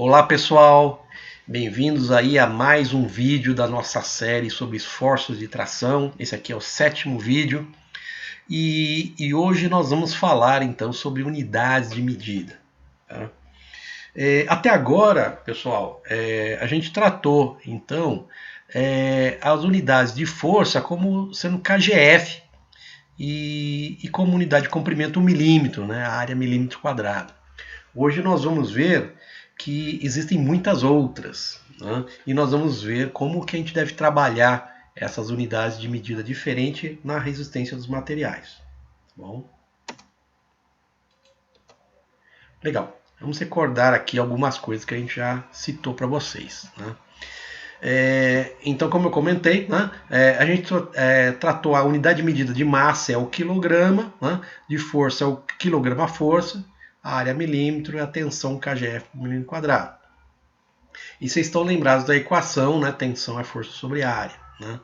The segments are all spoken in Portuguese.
Olá pessoal, bem-vindos aí a mais um vídeo da nossa série sobre esforços de tração. Esse aqui é o 7º vídeo e hoje nós vamos falar então sobre unidades de medida. Tá? Até agora, pessoal, a gente tratou então as unidades de força como sendo kgf e como unidade de comprimento o milímetro, né, a área milímetro quadrado. Hoje nós vamos ver que existem muitas outras, né? E nós vamos ver como que a gente deve trabalhar essas unidades de medida diferente na resistência dos materiais. Tá bom? Legal. Vamos recordar aqui algumas coisas que a gente já citou para vocês, né? Então, como eu comentei, né, a gente tratou a unidade de medida de massa é o quilograma, né, de força é o quilograma-força, a área milímetro e a tensão kgf por milímetro quadrado. E vocês estão lembrados da equação, né, tensão é força sobre área. Né?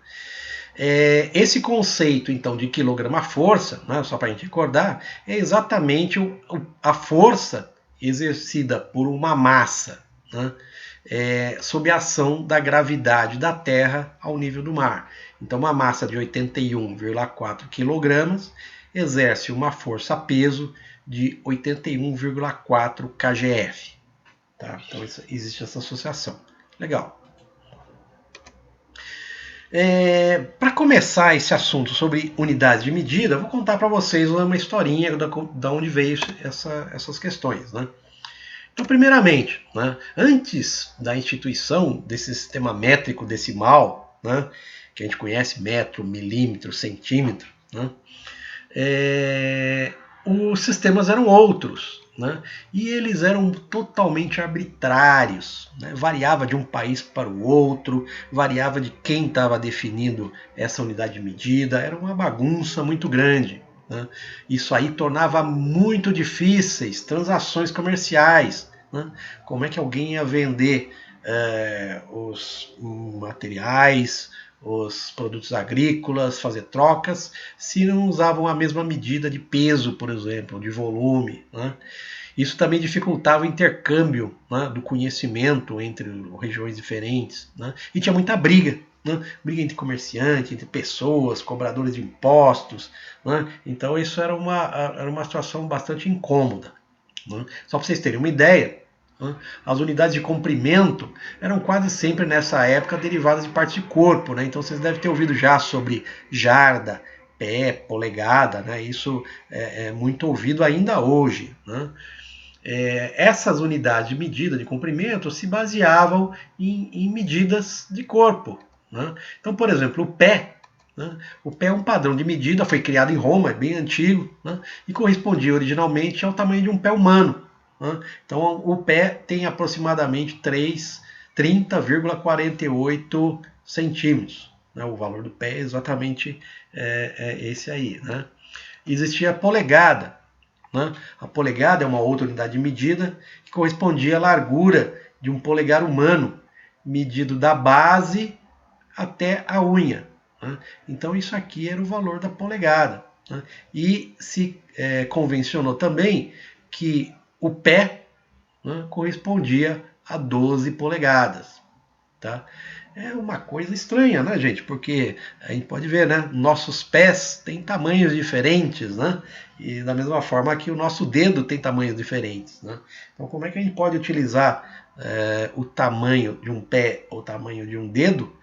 Esse conceito, então, de quilograma-força, né, só para a gente recordar, é exatamente a força exercida por uma massa, né, sob a ação da gravidade da Terra ao nível do mar. Então, uma massa de 81,4 kg exerce uma força-peso de 81,4 kgf. Tá? Então, existe essa associação. Legal. Para começar esse assunto sobre unidades de medida, eu vou contar para vocês uma historinha da onde veio essas questões. Né? Então, primeiramente, né, antes da instituição desse sistema métrico decimal, né, que a gente conhece metro, milímetro, centímetro, né, os sistemas eram outros. Né, e eles eram totalmente arbitrários, né, variava de um país para o outro, variava de quem estava definindo essa unidade de medida, era uma bagunça muito grande. Né? Isso aí tornava muito difíceis transações comerciais. Né? Como é que alguém ia vender os materiais, os produtos agrícolas, fazer trocas, se não usavam a mesma medida de peso, por exemplo, de volume. Né? Isso também dificultava o intercâmbio, né, do conhecimento entre regiões diferentes. Né? E tinha muita briga. Né? Briga entre comerciantes, entre pessoas, cobradores de impostos. Né? Então isso era uma situação bastante incômoda. Né? Só para vocês terem uma ideia, né? As unidades de comprimento eram quase sempre nessa época derivadas de partes de corpo. Né? Então vocês devem ter ouvido já sobre jarda, pé, polegada. Né? Isso é muito ouvido ainda hoje. Né? Essas unidades de medida de comprimento se baseavam em medidas de corpo. Né? Então, por exemplo, o pé. Né? O pé é um padrão de medida, foi criado em Roma, é bem antigo, né? E correspondia originalmente ao tamanho de um pé humano. Né? Então, o pé tem aproximadamente 30,48 centímetros. Né? O valor do pé é exatamente esse aí. Né? Existia a polegada. Né? A polegada é uma outra unidade de medida que correspondia à largura de um polegar humano, medido da base até a unha. Né? Então isso aqui era o valor da polegada. Né? E se convencionou também que o pé, né, correspondia a 12 polegadas. Tá? É uma coisa estranha, né, gente? Porque a gente pode ver, né? Nossos pés têm tamanhos diferentes, né? E da mesma forma que o nosso dedo tem tamanhos diferentes, né? Então, como é que a gente pode utilizar o tamanho de um pé ou o tamanho de um dedo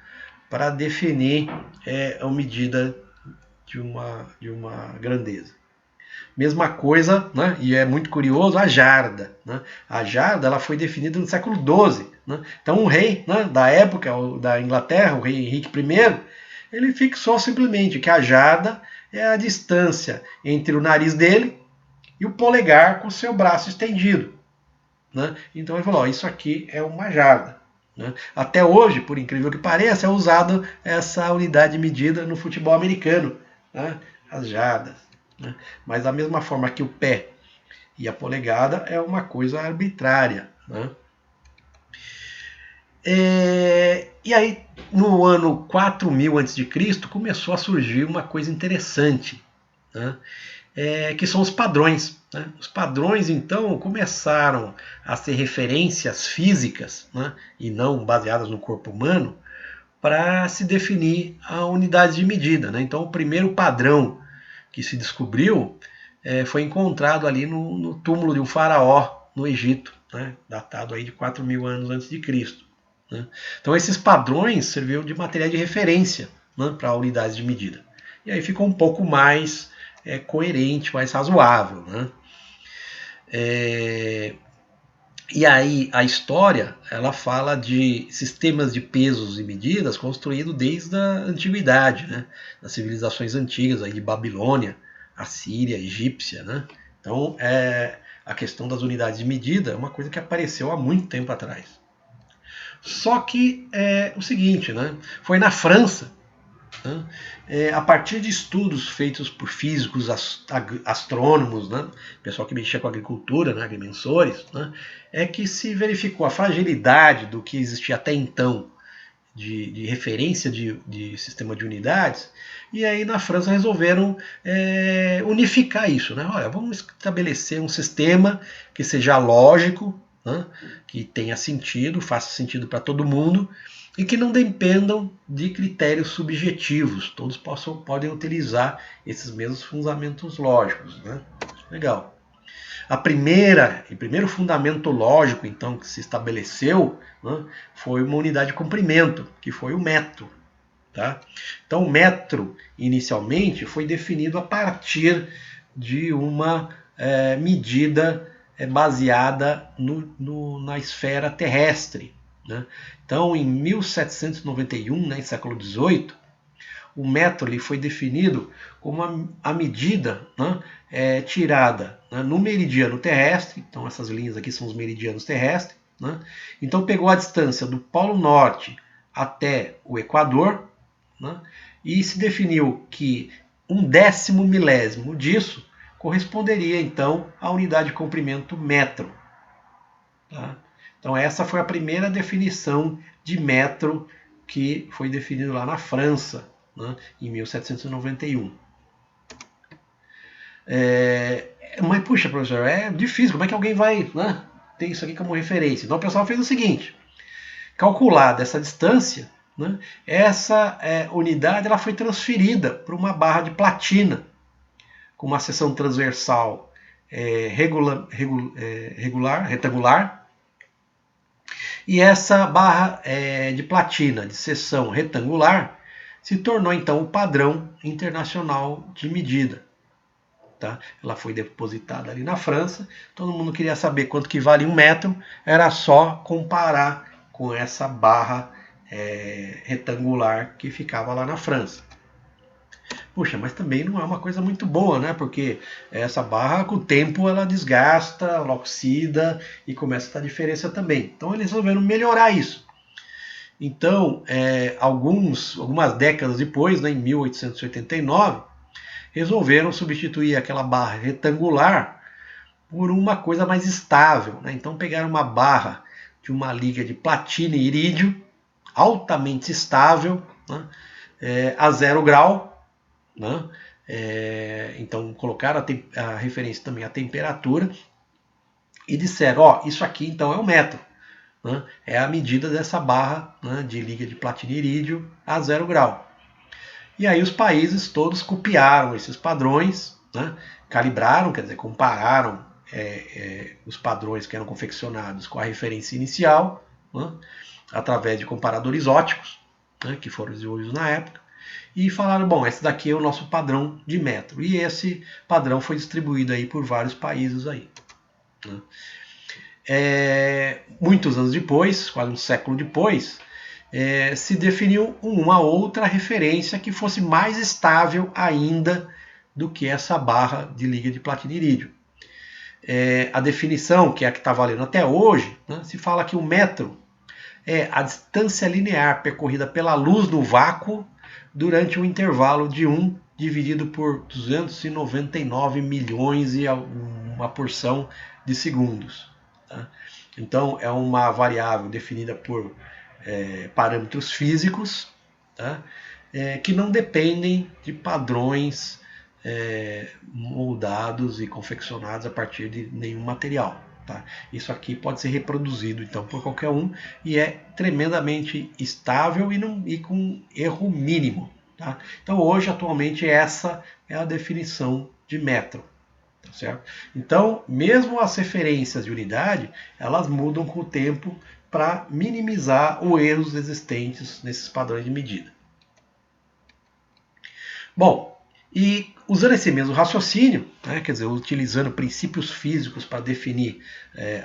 para definir a medida de uma grandeza? Mesma coisa, né, e é muito curioso, a jarda. Né? A jarda ela foi definida no século XII. Né? Então um rei, né, da época da Inglaterra, o rei Henrique I, ele fixou simplesmente que a jarda é a distância entre o nariz dele e o polegar com o seu braço estendido. Né? Então ele falou, isso aqui é uma jarda. Né? Até hoje, por incrível que pareça, é usada essa unidade de medida no futebol americano, né? As jardas. Né? Mas da mesma forma que o pé e a polegada é uma coisa arbitrária. Né? E aí, no ano 4000 a.C., começou a surgir uma coisa interessante. Né? que são os padrões, né? Os padrões, então, começaram a ser referências físicas, né, e não baseadas no corpo humano, para se definir a unidade de medida, né? Então, o primeiro padrão que se descobriu foi encontrado ali no túmulo de um faraó no Egito, né, datado aí de 4.000 anos antes de Cristo. Né? Então, esses padrões serviam de material de referência, né, para unidades de medida. E aí ficou um pouco mais coerente, mais razoável. Né? E aí a história ela fala de sistemas de pesos e medidas construídos desde a antiguidade, né? Das civilizações antigas, aí de Babilônia, Assíria, Egípcia. Né? Então a questão das unidades de medida é uma coisa que apareceu há muito tempo atrás. Só que é o seguinte, né? Foi na França, né? A partir de estudos feitos por físicos, astrônomos, né? Pessoal que mexia com agricultura, né? Agrimensores, né? É que se verificou a fragilidade do que existia até então de referência de sistema de unidades, e aí na França resolveram unificar isso. Né? Olha, vamos estabelecer um sistema que seja lógico, né? Que tenha sentido, faça sentido para todo mundo, e que não dependam de critérios subjetivos. Todos podem utilizar esses mesmos fundamentos lógicos. Né? Legal. O primeiro fundamento lógico, então, que se estabeleceu, né, foi uma unidade de comprimento, que foi o metro. Tá? Então, o metro, inicialmente, foi definido a partir de uma medida baseada na esfera terrestre. Né? Então, em 1791, né, em século XVIII, o metro ele foi definido como a medida, né, tirada, né, no meridiano terrestre. Então essas linhas aqui são os meridianos terrestres. Né? Então pegou a distância do Polo Norte até o Equador, né, e se definiu que 1/10 milésimo disso corresponderia então à unidade de comprimento metro. Tá? Então essa foi a primeira definição de metro que foi definido lá na França, né, em 1791. Mas, puxa, professor, é difícil, como é que alguém vai, né, ter isso aqui como referência? Então o pessoal fez o seguinte, calculada essa distância, né, essa unidade ela foi transferida para uma barra de platina, com uma seção transversal retangular, e essa barra de platina de seção retangular se tornou então o padrão internacional de medida. Tá? Ela foi depositada ali na França, todo mundo queria saber quanto que vale um metro, era só comparar com essa barra retangular que ficava lá na França. Puxa, mas também não é uma coisa muito boa, né? Porque essa barra, com o tempo, ela desgasta, ela oxida e começa a ter diferença também. Então eles resolveram melhorar isso. Então, algumas décadas depois, né, em 1889, resolveram substituir aquela barra retangular por uma coisa mais estável. Né? Então pegaram uma barra de uma liga de platina e irídio, altamente estável, né? A 0 grau. Né? Então colocaram a referência também à temperatura e disseram, isso aqui então é o metro. Né? É a medida dessa barra, né, de liga de platina e irídio a 0 grau. E aí os países todos copiaram esses padrões, né, calibraram, quer dizer, compararam os padrões que eram confeccionados com a referência inicial, né, através de comparadores ópticos, né, que foram desenvolvidos na época, e falaram, bom, esse daqui é o nosso padrão de metro. E esse padrão foi distribuído aí por vários países aí. Né. Muitos anos depois, quase um século depois, se definiu uma outra referência que fosse mais estável ainda do que essa barra de liga de platina e irídio. A definição, que é a que está valendo até hoje, né, se fala que o metro é a distância linear percorrida pela luz no vácuo durante um intervalo de 1 dividido por 299 milhões e uma porção de segundos. Tá? Então é uma variável definida por parâmetros físicos, tá? Que não dependem de padrões moldados e confeccionados a partir de nenhum material. Tá? Isso aqui pode ser reproduzido então por qualquer um e é tremendamente estável e com erro mínimo. Tá? Então hoje, atualmente, essa é a definição de metro. Tá certo? Então, mesmo as referências de unidade, elas mudam com o tempo para minimizar os erros existentes nesses padrões de medida. Bom, e usando esse mesmo raciocínio, né, quer dizer, utilizando princípios físicos para definir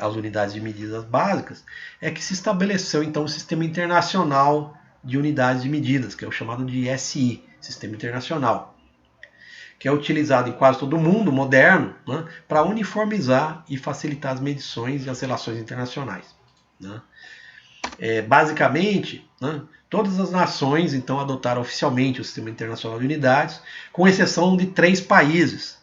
as unidades de medidas básicas, é que se estabeleceu então o Sistema Internacional de Unidades de Medidas, que é o chamado de SI, Sistema Internacional, que é utilizado em quase todo o mundo moderno, né, para uniformizar e facilitar as medições e as relações internacionais. Né. Basicamente, né, todas as nações então adotaram oficialmente o Sistema Internacional de Unidades, com exceção de 3 países,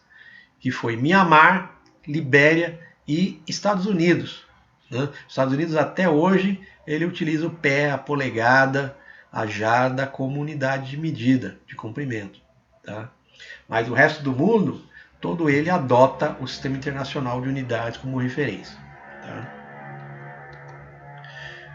que foi Mianmar, Libéria e Estados Unidos. Né. Os Estados Unidos até hoje ele utiliza o pé, a polegada, a jarda como unidade de medida de comprimento. Tá? Mas o resto do mundo, todo ele adota o Sistema Internacional de Unidades como referência. Tá?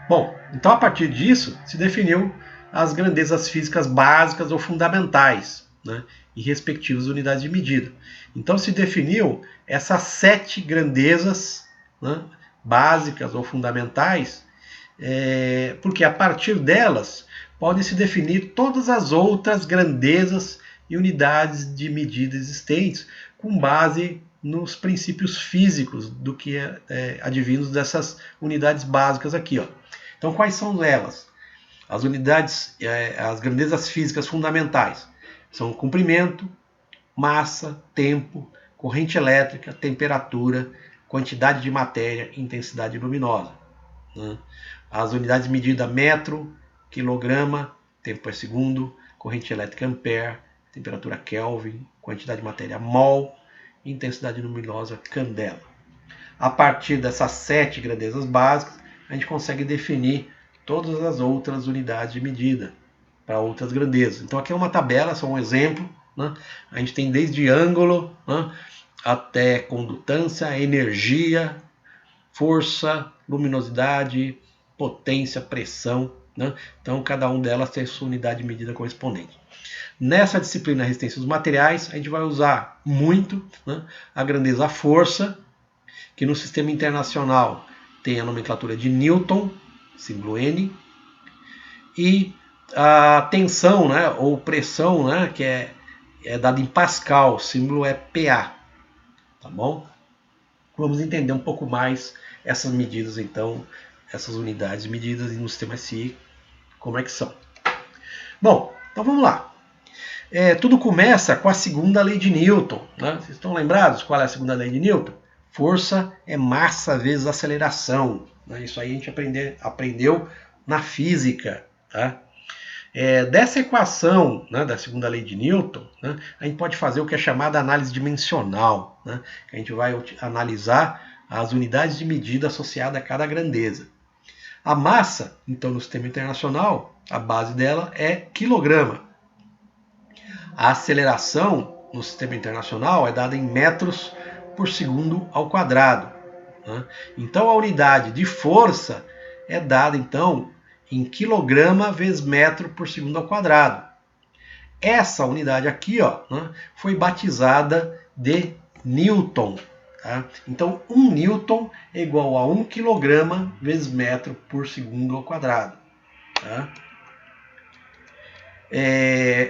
Bom, então a partir disso se definiu as grandezas físicas básicas ou fundamentais, né, e respectivas unidades de medida. Então se definiu essas 7 grandezas, né, básicas ou fundamentais, porque a partir delas podem se definir todas as outras grandezas e unidades de medida existentes com base nos princípios físicos do que advindos dessas unidades básicas aqui, ó. Então, quais são elas? As unidades, as grandezas físicas fundamentais são comprimento, massa, tempo, corrente elétrica, temperatura, quantidade de matéria e intensidade luminosa. Né? As unidades de medida metro, quilograma, tempo por segundo, corrente elétrica ampere, temperatura Kelvin, quantidade de matéria mol, intensidade luminosa candela. A partir dessas 7 grandezas básicas, a gente consegue definir todas as outras unidades de medida para outras grandezas. Então aqui é uma tabela, só um exemplo. Né? A gente tem desde ângulo, né, até condutância, energia, força, luminosidade, potência, pressão. Né? Então cada uma delas tem sua unidade de medida correspondente. Nessa disciplina resistência dos materiais, a gente vai usar muito, né, a grandeza força, que no sistema internacional tem a nomenclatura de Newton, símbolo N, e a tensão, né, ou pressão, né, que é dada em Pascal, símbolo é PA. Tá bom? Vamos entender um pouco mais essas medidas, então, essas unidades de medidas no sistema SI, como é que são. Bom, então vamos lá. Tudo começa com a segunda lei de Newton. Né? Vocês estão lembrados qual é a segunda lei de Newton? Força é massa vezes aceleração. Né? Isso aí a gente aprendeu na física. Tá? Dessa equação, né, da segunda lei de Newton, né, a gente pode fazer o que é chamada análise dimensional. Né? A gente vai analisar as unidades de medida associadas a cada grandeza. A massa, então, no sistema internacional, a base dela é quilograma. A aceleração no sistema internacional é dada em metros por segundo ao quadrado. Né? Então a unidade de força é dada então em quilograma vezes metro por segundo ao quadrado. Essa unidade aqui, ó, né, foi batizada de Newton. Tá? Então 1 Newton é igual a 1 quilograma vezes metro por segundo ao quadrado. Tá?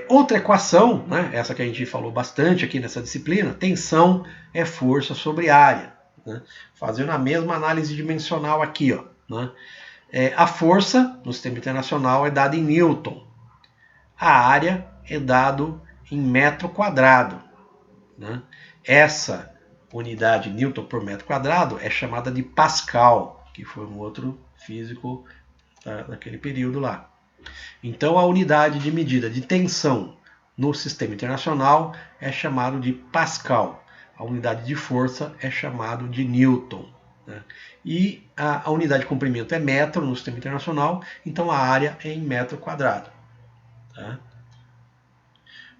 Outra equação, né, essa que a gente falou bastante aqui nessa disciplina, tensão é força sobre área. Né, fazendo a mesma análise dimensional aqui. Ó, né, a força no sistema internacional é dada em Newton. A área é dado em metro quadrado. Né, essa unidade Newton por metro quadrado é chamada de Pascal, que foi um outro físico daquele período lá. Então a unidade de medida de tensão no sistema internacional é chamado de Pascal. A unidade de força é chamado de Newton. Né? E a unidade de comprimento é metro no sistema internacional, então a área é em metro quadrado. Tá?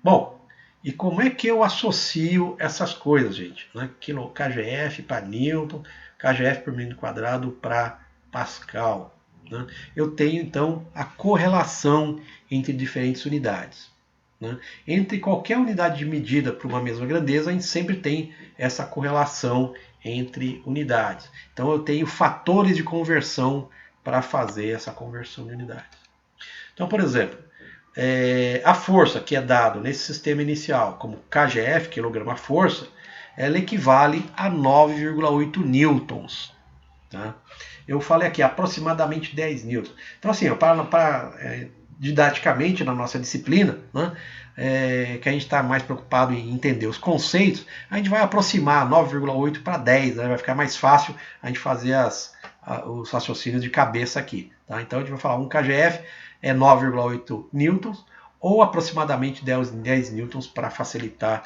Bom, E como é que eu associo essas coisas, gente? Né? KGF para Newton, KGF por milímetro quadrado para Pascal. Né? Eu tenho então a correlação entre diferentes unidades. Né? Entre qualquer unidade de medida para uma mesma grandeza, a gente sempre tem essa correlação entre unidades. Então eu tenho fatores de conversão para fazer essa conversão de unidades. Então, por exemplo, a força que é dada nesse sistema inicial como kgf, quilograma-força, ela equivale a 9,8 newtons. Tá? Eu falei aqui aproximadamente 10 newtons. Então, assim, didaticamente na nossa disciplina, né, que a gente está mais preocupado em entender os conceitos, a gente vai aproximar 9,8 para 10, né, vai ficar mais fácil a gente fazer os raciocínios de cabeça aqui. Tá? Então a gente vai falar 1 kgf é 9,8 newtons, ou aproximadamente 10 newtons para facilitar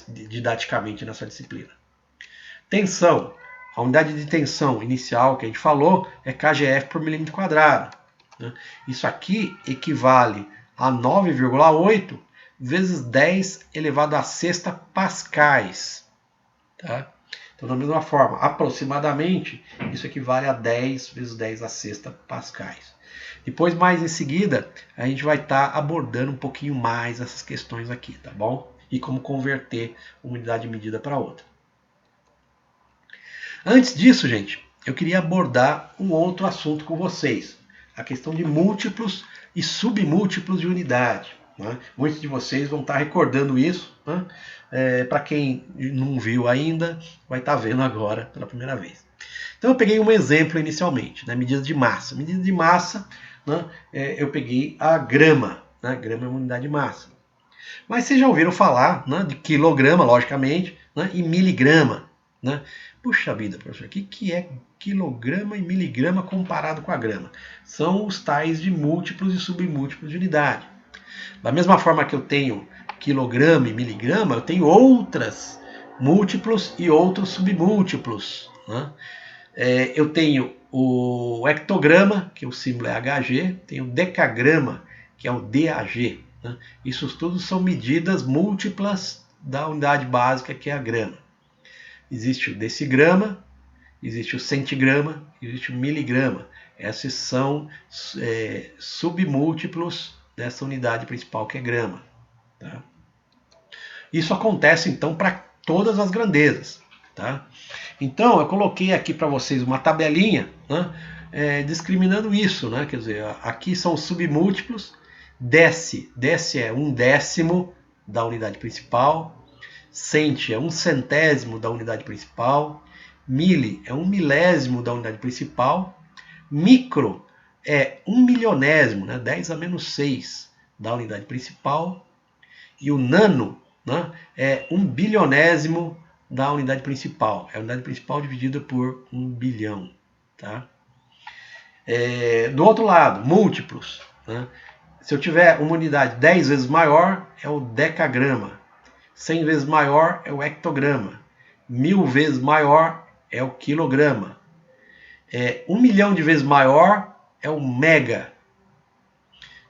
didaticamente nessa disciplina. Tensão. A unidade de tensão inicial que a gente falou é kgf por milímetro quadrado. Isso aqui equivale a 9,8 vezes 10 elevado a sexta pascais. Tá? Então, da mesma forma, aproximadamente, isso equivale a 10 vezes 10 a sexta pascais. Depois, mais em seguida, a gente vai estar abordando um pouquinho mais essas questões aqui, tá bom? E como converter uma unidade de medida para outra. Antes disso, gente, eu queria abordar um outro assunto com vocês. A questão de múltiplos e submúltiplos de unidade. Né? Muitos de vocês vão estar recordando isso. Né? Para quem não viu ainda, vai estar vendo agora pela primeira vez. Então eu peguei um exemplo inicialmente, né? Medida de massa. Medida de massa, né? Eu peguei a grama. Né? Grama é uma unidade de massa. Mas vocês já ouviram falar, né, de quilograma, logicamente, né, e miligrama. Né? Puxa vida, professor, o que é quilograma e miligrama comparado com a grama? São os tais de múltiplos e submúltiplos de unidade. Da mesma forma que eu tenho quilograma e miligrama, eu tenho outras múltiplos e outros submúltiplos. Né? Eu tenho o hectograma, que o símbolo é HG, tenho o decagrama, que é o DAG. Né? Isso tudo são medidas múltiplas da unidade básica, que é a grama. Existe o decigrama, existe o centigrama, existe o miligrama. Esses são submúltiplos dessa unidade principal, que é grama. Tá? Isso acontece, então, para todas as grandezas. Tá? Então, eu coloquei aqui para vocês uma tabelinha, né, discriminando isso. Né? Quer dizer, aqui são os submúltiplos. Deci é 1/10 da unidade principal. Cent é 1/100º da unidade principal. Mili é 1/1000 da unidade principal. Micro é 1/1000, né, 10 a menos 6 da unidade principal. E o nano, né, é 1/1000 da unidade principal. É a unidade principal dividida por 1 bilhão. Tá? Do outro lado, múltiplos. Né? Se eu tiver uma unidade 10 vezes maior, é o decagrama. 100 vezes maior é o hectograma. 1000 vezes maior é o quilograma. 1 milhão de vezes maior é o mega.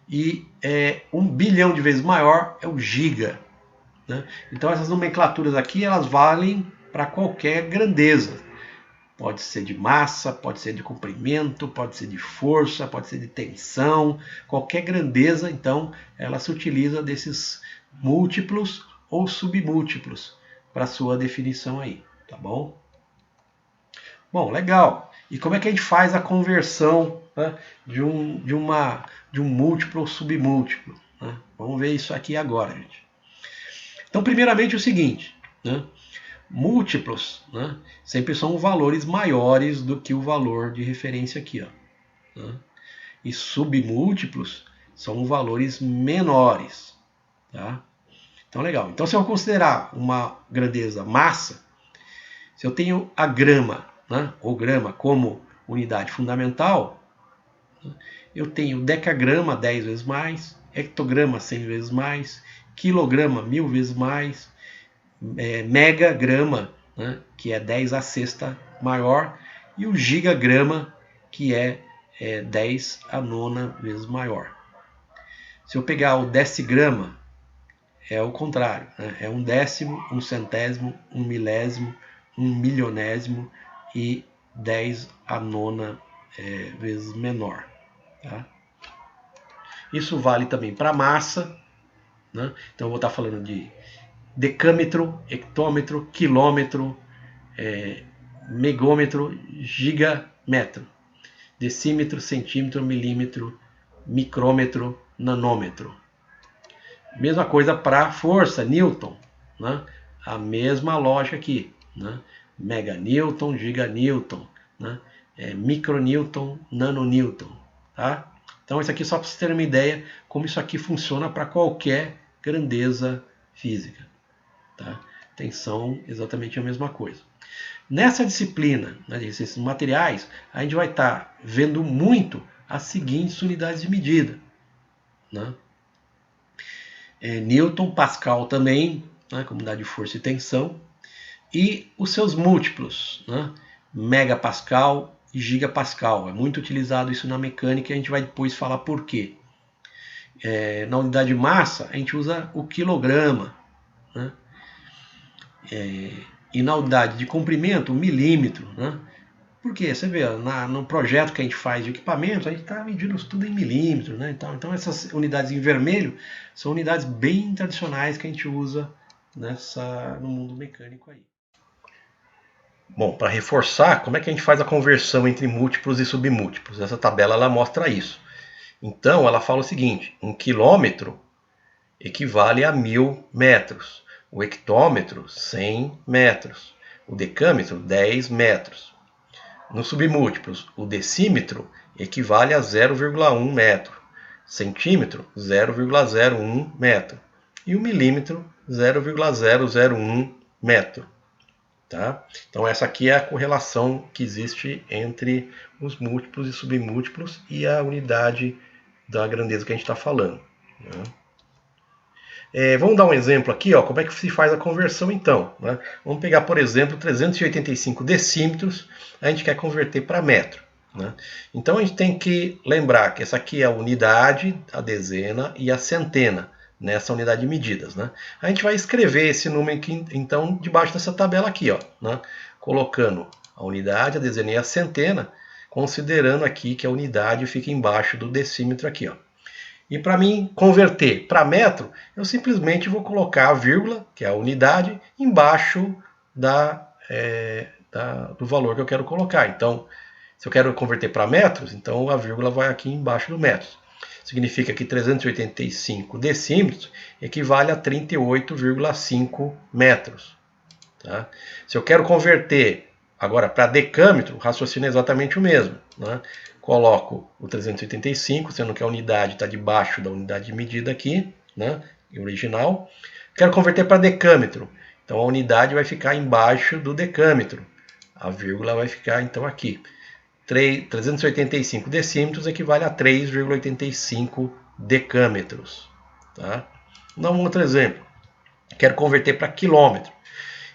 E 1 bilhão de vezes maior é o giga. Né? Então essas nomenclaturas aqui, elas valem para qualquer grandeza. Pode ser de massa, pode ser de comprimento, pode ser de força, pode ser de tensão. Qualquer grandeza, então, ela se utiliza desses múltiplos ou submúltiplos para sua definição aí, tá bom? Bom, legal. E como é que a gente faz a conversão, né, de um múltiplo ou submúltiplo? Né? Vamos ver isso aqui agora, gente. Então, primeiramente, o seguinte, né? Múltiplos, né, sempre são valores maiores do que o valor de referência aqui. Ó, né? E submúltiplos são valores menores. Tá? Então, legal. Então, se eu considerar uma grandeza massa, se eu tenho a grama, né, ou grama como unidade fundamental, né, eu tenho decagrama 10 vezes mais, hectograma 100 vezes mais, quilograma 1000 vezes mais, megagrama, né, que é 10 a sexta maior, e o gigagrama, que é 10 a nona vezes maior. Se eu pegar o decigrama, é o contrário, né? É um décimo, um centésimo, um milésimo, um milionésimo e 10 a nona vezes menor. Tá? Isso vale também para massa, né? Então eu vou estar falando de decâmetro, hectômetro, quilômetro, megômetro, gigametro, decímetro, centímetro, milímetro, micrômetro, nanômetro. Mesma coisa para força, Newton, né? A mesma lógica aqui, né? Meganewton, giganewton, né? Micronewton, nanonewton, tá? Então isso aqui só para vocês terem uma ideia como isso aqui funciona para qualquer grandeza física, tá? Tensão, exatamente a mesma coisa. Nessa disciplina, né, de ciências materiais, a gente vai estar vendo muito as seguintes unidades de medida, né? Newton, Pascal também, né, como unidade de força e tensão, e os seus múltiplos, né, megapascal e gigapascal. É muito utilizado isso na mecânica e a gente vai depois falar por quê. Na unidade de massa, a gente usa o quilograma, né, e na unidade de comprimento, o milímetro, né. Porque você vê, no projeto que a gente faz de equipamento, a gente está medindo tudo em milímetros, né? Então essas unidades em vermelho são unidades bem tradicionais que a gente usa no mundo mecânico aí. Bom, para reforçar, como é que a gente faz a conversão entre múltiplos e submúltiplos? Essa tabela ela mostra isso. Então ela fala o seguinte: um quilômetro equivale a 1000 metros, o hectômetro 100 metros, o decâmetro 10 metros. Nos submúltiplos, o decímetro equivale a 0,1 metro, centímetro 0,01 metro e o milímetro 0,001 metro. Tá? Então essa aqui é a correlação que existe entre os múltiplos e submúltiplos e a unidade da grandeza que a gente está falando. Né? Vamos dar um exemplo aqui, ó, como é que se faz a conversão então. Né? Vamos pegar, por exemplo, 385 decímetros, a gente quer converter para metro. Né? Então a gente tem que lembrar que essa aqui é a unidade, a dezena e a centena, nessa unidade de medidas. Né? A gente vai escrever esse número aqui, então, debaixo dessa tabela aqui, ó, né? Colocando a unidade, a dezena e a centena, considerando aqui que a unidade fica embaixo do decímetro aqui, ó. E para mim converter para metro, eu simplesmente vou colocar a vírgula, que é a unidade, embaixo do valor que eu quero colocar. Então, se eu quero converter para metros, então a vírgula vai aqui embaixo do metros. Significa que 385 decímetros equivale a 38,5 metros. Tá? Se eu quero converter agora para decâmetro, o raciocínio é exatamente o mesmo. Né? Coloco o 385, sendo que a unidade está debaixo da unidade de medida aqui, né? Original. Quero converter para decâmetro, então a unidade vai ficar embaixo do decâmetro. A vírgula vai ficar então aqui. 385 decímetros equivale a 3,85 decâmetros. Tá? Vou dar um outro exemplo. Quero converter para quilômetro.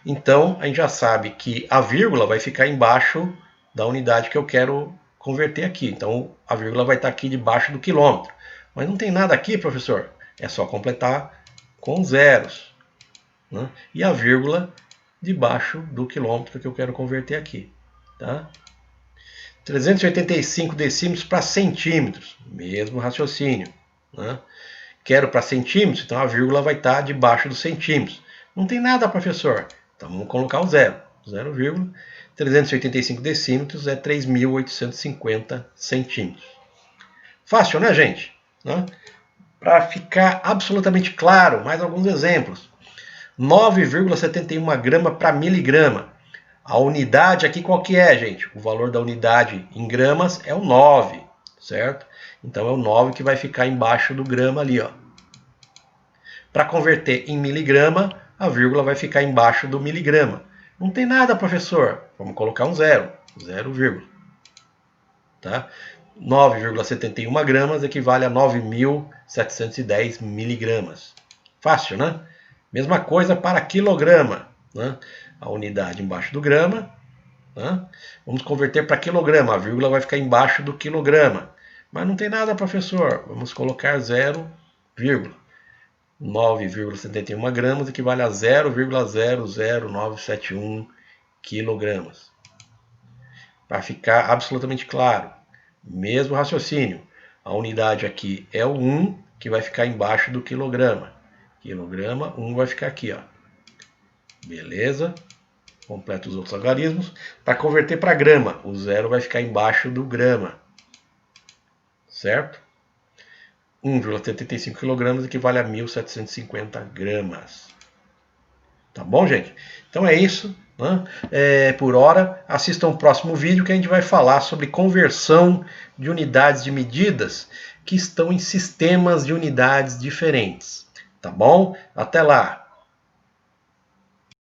Então, a gente já sabe que a vírgula vai ficar embaixo da unidade que eu quero converter aqui. Então, a vírgula vai estar aqui debaixo do quilômetro. Mas não tem nada aqui, professor. É só completar com zeros. Né? E a vírgula debaixo do quilômetro que eu quero converter aqui. Tá? 385 decímetros para centímetros. Mesmo raciocínio. Né? Quero para centímetros, então a vírgula vai estar debaixo dos centímetros. Não tem nada, professor. Então vamos colocar o zero. 0,385 decímetros é 3.850 centímetros. Fácil, né, gente? Né? Para ficar absolutamente claro, mais alguns exemplos. 9,71 grama para miligrama. A unidade aqui qual que é, gente? O valor da unidade em gramas é o 9, certo? Então é o 9 que vai ficar embaixo do grama ali, ó. Para converter em miligrama, a vírgula vai ficar embaixo do miligrama. Não tem nada, professor. Vamos colocar um zero. 0, tá? 9,71 gramas equivale a 9.710 miligramas. Fácil, né? Mesma coisa para quilograma. Né? A unidade embaixo do grama. Né? Vamos converter para quilograma. A vírgula vai ficar embaixo do quilograma. Mas não tem nada, professor. Vamos colocar 0, 9,71 gramas equivale a 0,00971 quilogramas. Para ficar absolutamente claro, mesmo raciocínio. A unidade aqui é o 1, que vai ficar embaixo do quilograma. Quilograma, 1 vai ficar aqui, ó. Beleza? Completa os outros algarismos. Para converter para grama, o 0 vai ficar embaixo do grama. Certo? 1,75 kg equivale a 1.750 gramas. Tá bom, gente? Então é isso. Né? Por hora, assistam o próximo vídeo que a gente vai falar sobre conversão de unidades de medidas que estão em sistemas de unidades diferentes. Tá bom? Até lá!